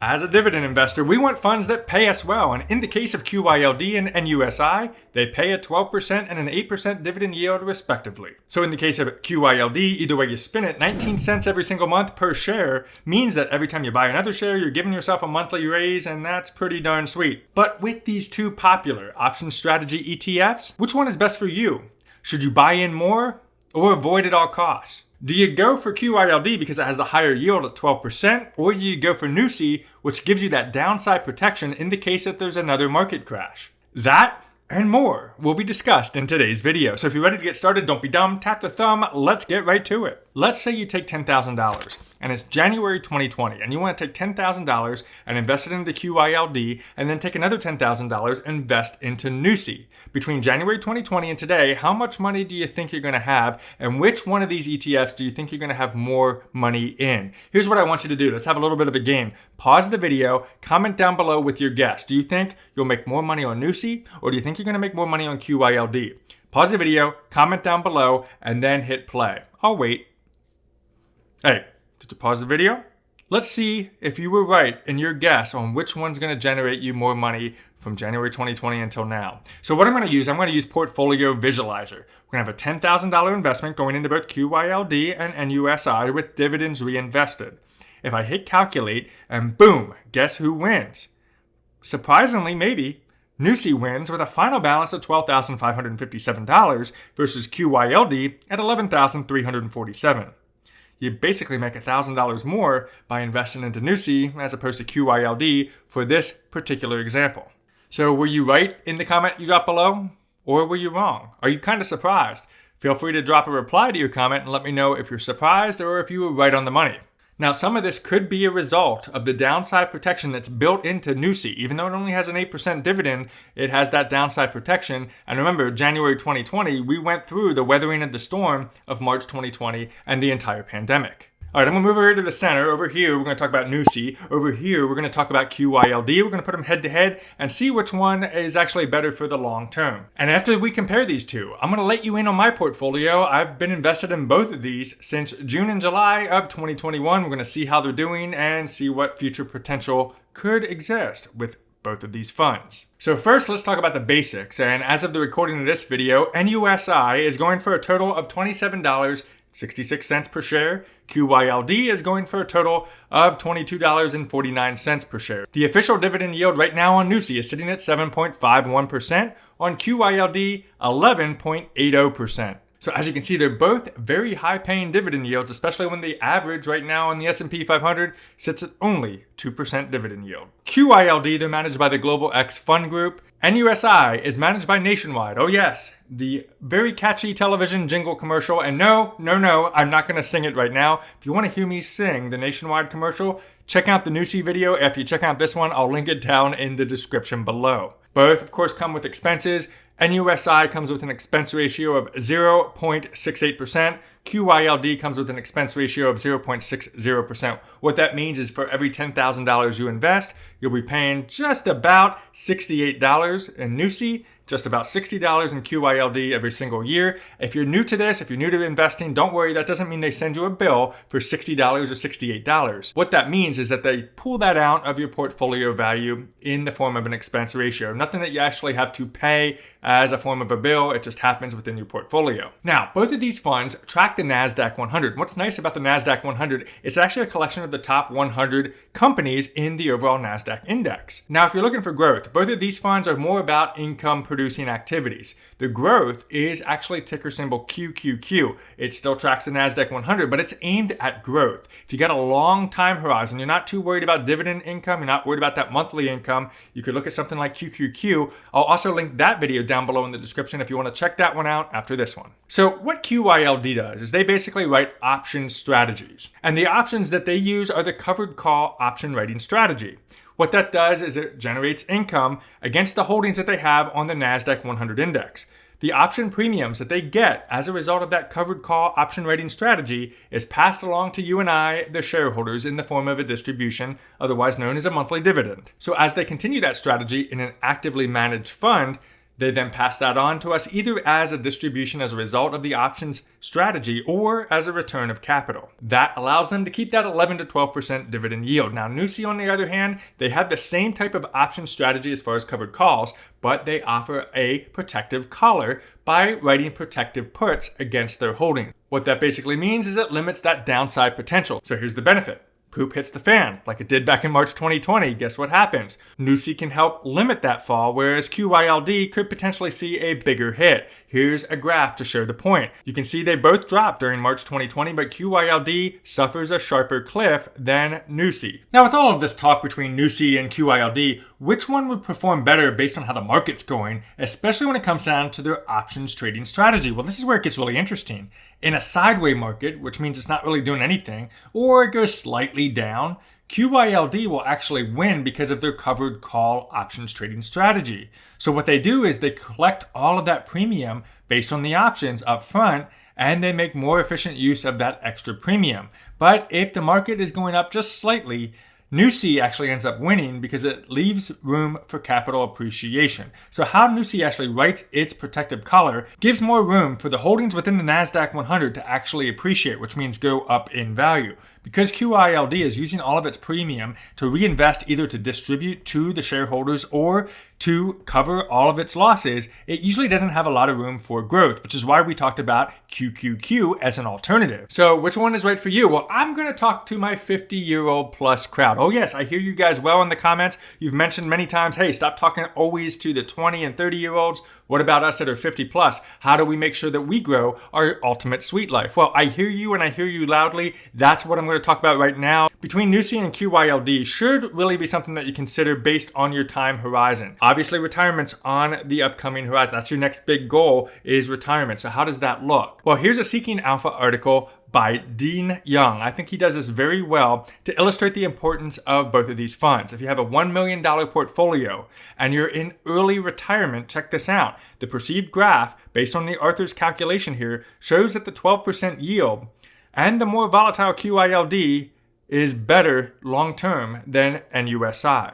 As a dividend investor, we want funds that pay us well, and in the case of QYLD and NUSI, they pay a 12% and an 8% dividend yield respectively. So in the case of QYLD, either way you spin it, 19 cents every single month per share means that every time you buy another share, you're giving yourself a monthly raise, and that's pretty darn sweet. But with these two popular option strategy ETFs, which one is best for you? Should you buy in more or avoid at all costs? Do you go for QYLD because it has a higher yield at 12%, or do you go for NUSI, which gives you that downside protection in the case that there's another market crash? That and more will be discussed in today's video. So if you're ready to get started, don't be dumb, tap the thumb, let's get right to it. Let's say you take $10,000 and it's January 2020 and you want to take $10,000 and invest it into QYLD and then take another $10,000 and invest into NUSI. Between January 2020 and today, how much money do you think you're going to have, and which one of these ETFs do you think you're going to have more money in? Here's what I want you to do. Let's have a little bit of a game. Pause the video, comment down below with your guess. Do you think you'll make more money on NUSI, or do you think you're going to make more money on QYLD? Pause the video, comment down below, and then hit play. I'll wait. Hey, did you pause the video? Let's see if you were right in your guess on which one's going to generate you more money from January 2020 until now. So what I'm going to use Portfolio Visualizer. We're going to have a $10,000 investment going into both QYLD and NUSI with dividends reinvested. If I hit calculate and boom, guess who wins? Surprisingly, maybe, NUSI wins with a final balance of $12,557 versus QYLD at $11,347. You basically make $1,000 more by investing into NUSI as opposed to QYLD for this particular example. So were you right in the comment you dropped below? Or were you wrong? Are you kind of surprised? Feel free to drop a reply to your comment and let me know if you're surprised or if you were right on the money. Now, some of this could be a result of the downside protection that's built into NUSI. Even though it only has an 8% dividend, it has that downside protection. And remember, January 2020, we went through the weathering of the storm of March 2020 and the entire pandemic. All right, I'm going to move over here to the center. Over here, we're going to talk about NUSI. Over here, we're going to talk about QYLD. We're going to put them head to head and see which one is actually better for the long term. And after we compare these two, I'm going to let you in on my portfolio. I've been invested in both of these since June and July of 2021. We're going to see how they're doing and see what future potential could exist with both of these funds. So first, let's talk about the basics. And as of the recording of this video, NUSI is going for a total of $27.66 per share. QYLD is going for a total of $22.49 per share. The official dividend yield right now on NUSI is sitting at 7.51%, on QYLD 11.80%. So as you can see, they're both very high-paying dividend yields, especially when the average right now on the S&P 500 sits at only 2% dividend yield. QYLD, they're managed by the Global X Fund Group. NUSI is managed by Nationwide. Oh yes, the very catchy television jingle commercial. And no, I'm not going to sing it right now. If you want to hear me sing the Nationwide commercial, check out the NUSI video. After you check out this one, I'll link it down in the description below. Both, of course, come with expenses. NUSI comes with an expense ratio of 0.68%. QYLD comes with an expense ratio of 0.60%. What that means is for every $10,000 you invest, you'll be paying just about $68 in NUSI, just about $60 in QYLD every single year. If you're new to this, if you're new to investing, don't worry, that doesn't mean they send you a bill for $60 or $68. What that means is that they pull that out of your portfolio value in the form of an expense ratio. Nothing that you actually have to pay as a form of a bill, it just happens within your portfolio. Now, both of these funds track the NASDAQ 100. What's nice about the NASDAQ 100, it's actually a collection of the top 100 companies in the overall NASDAQ index. Now, if you're looking for growth, both of these funds are more about income producing activities. The growth is actually ticker symbol QQQ. It still tracks the NASDAQ 100, but it's aimed at growth. If you got a long time horizon, you're not too worried about dividend income, you're not worried about that monthly income, you could look at something like QQQ. I'll also link that video down below in the description if you want to check that one out after this one. So what QYLD does is they basically write option strategies. And the options that they use are the covered call option writing strategy. What that does is it generates income against the holdings that they have on the NASDAQ 100 index. The option premiums that they get as a result of that covered call option writing strategy is passed along to you and I, the shareholders, in the form of a distribution, otherwise known as a monthly dividend. So as they continue that strategy in an actively managed fund, They then pass that on to us either as a distribution as a result of the options strategy or as a return of capital. That allows them to keep that 11 to 12% dividend yield. Now, NUSI, on the other hand, they have the same type of option strategy as far as covered calls, but they offer a protective collar by writing protective puts against their holdings. What that basically means is it limits that downside potential. So here's the benefit. Poop hits the fan, like it did back in March 2020. Guess what happens? NUSI can help limit that fall, whereas QYLD could potentially see a bigger hit. Here's a graph to show the point. You can see they both dropped during March 2020, but QYLD suffers a sharper cliff than NUSI. Now, with all of this talk between NUSI and QYLD, which one would perform better based on how the market's going, especially when it comes down to their options trading strategy? Well, this is where it gets really interesting. In a sideways market, which means it's not really doing anything, or it goes slightly down, QYLD will actually win because of their covered call options trading strategy. So what they do is they collect all of that premium based on the options up front, and they make more efficient use of that extra premium. But if the market is going up just slightly, NUSI actually ends up winning because it leaves room for capital appreciation. So how NUSI actually writes its protective collar gives more room for the holdings within the NASDAQ 100 to actually appreciate, which means go up in value. Because QYLD is using all of its premium to reinvest either to distribute to the shareholders or to cover all of its losses, it usually doesn't have a lot of room for growth, which is why we talked about QQQ as an alternative. So which one is right for you? Well, I'm going to talk to my 50-year-old plus crowd. Oh yes, I hear you guys well in the comments. You've mentioned many times, hey, stop talking always to the 20 and 30-year-olds. What about us that are 50 plus? How do we make sure that we grow our ultimate sweet life? Well, I hear you and I hear you loudly. That's what I'm going to talk about right now. Between NUSI and QYLD should really be something that you consider based on your time horizon. Obviously, retirement's on the upcoming horizon. That's your next big goal is retirement. So how does that look? Well, here's a Seeking Alpha article by Dean Young. I think he does this very well to illustrate the importance of both of these funds. If you have a $1 million portfolio and you're in early retirement, check this out. The perceived graph, based on the Arthur's calculation here, shows that the 12% yield and the more volatile QYLD is better long-term than NUSI.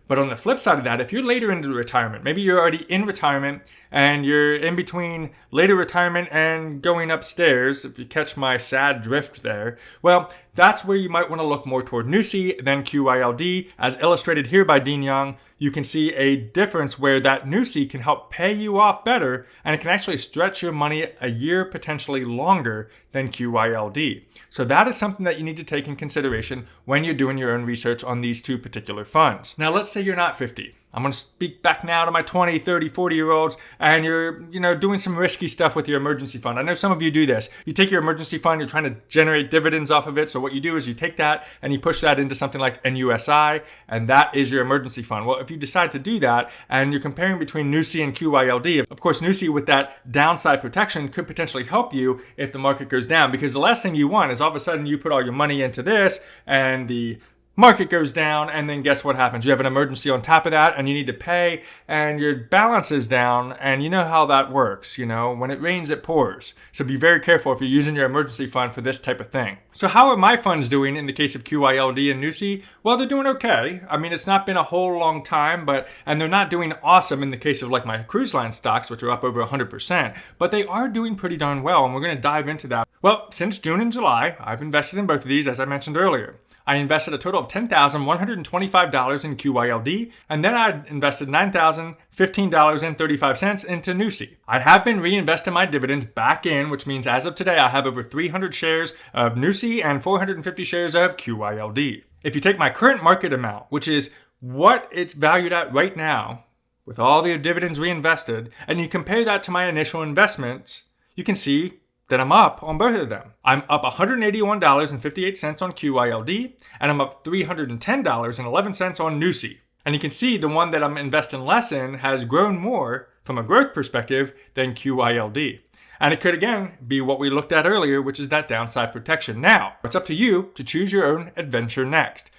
But on the flip side of that, if you're later into retirement, maybe you're already in retirement and you're in between later retirement and going upstairs, if you catch my sad drift there, well, that's where you might want to look more toward NUSI than QYLD. As illustrated here by Dean Young, you can see a difference where that NUSI can help pay you off better, and it can actually stretch your money a year, potentially longer than QYLD. So that is something that you need to take in consideration when you're doing your own research on these two particular funds. Now, let's say you're not 50. I'm going to speak back now to my 20, 30, 40-year-olds, and you're, doing some risky stuff with your emergency fund. I know some of you do this. You take your emergency fund, you're trying to generate dividends off of it. So what you do is you take that and you push that into something like NUSI, and that is your emergency fund. Well, if you decide to do that and you're comparing between NUSI and QYLD, of course, NUSI with that downside protection could potentially help you if the market goes down, because the last thing you want is all of a sudden you put all your money into this and the market goes down, and then guess what happens? You have an emergency on top of that, and you need to pay, and your balance is down, and you know how that works. When it rains, it pours. So be very careful if you're using your emergency fund for this type of thing. So how are my funds doing in the case of QYLD and NUSI? Well, they're doing okay. I mean, it's not been a whole long time, and they're not doing awesome in the case of like my cruise line stocks, which are up over 100%, but they are doing pretty darn well, and we're going to dive into that. Well, since June and July, I've invested in both of these, as I mentioned earlier. I invested a total of $10,125 in QYLD, and then I invested $9,015.35 into NUSI. I have been reinvesting my dividends back in, which means as of today, I have over 300 shares of NUSI and 450 shares of QYLD. If you take my current market amount, which is what it's valued at right now, with all the dividends reinvested, and you compare that to my initial investments, you can see that I'm up on both of them. I'm up $181.58 on QYLD, and I'm up $310.11 on NUSI. And you can see the one that I'm investing less in has grown more from a growth perspective than QYLD. And it could, again, be what we looked at earlier, which is that downside protection. Now, it's up to you to choose your own adventure next.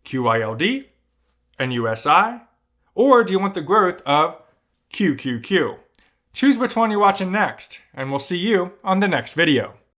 QYLD, NUSI, or do you want the growth of QQQ? Choose which one you're watching next, and we'll see you on the next video.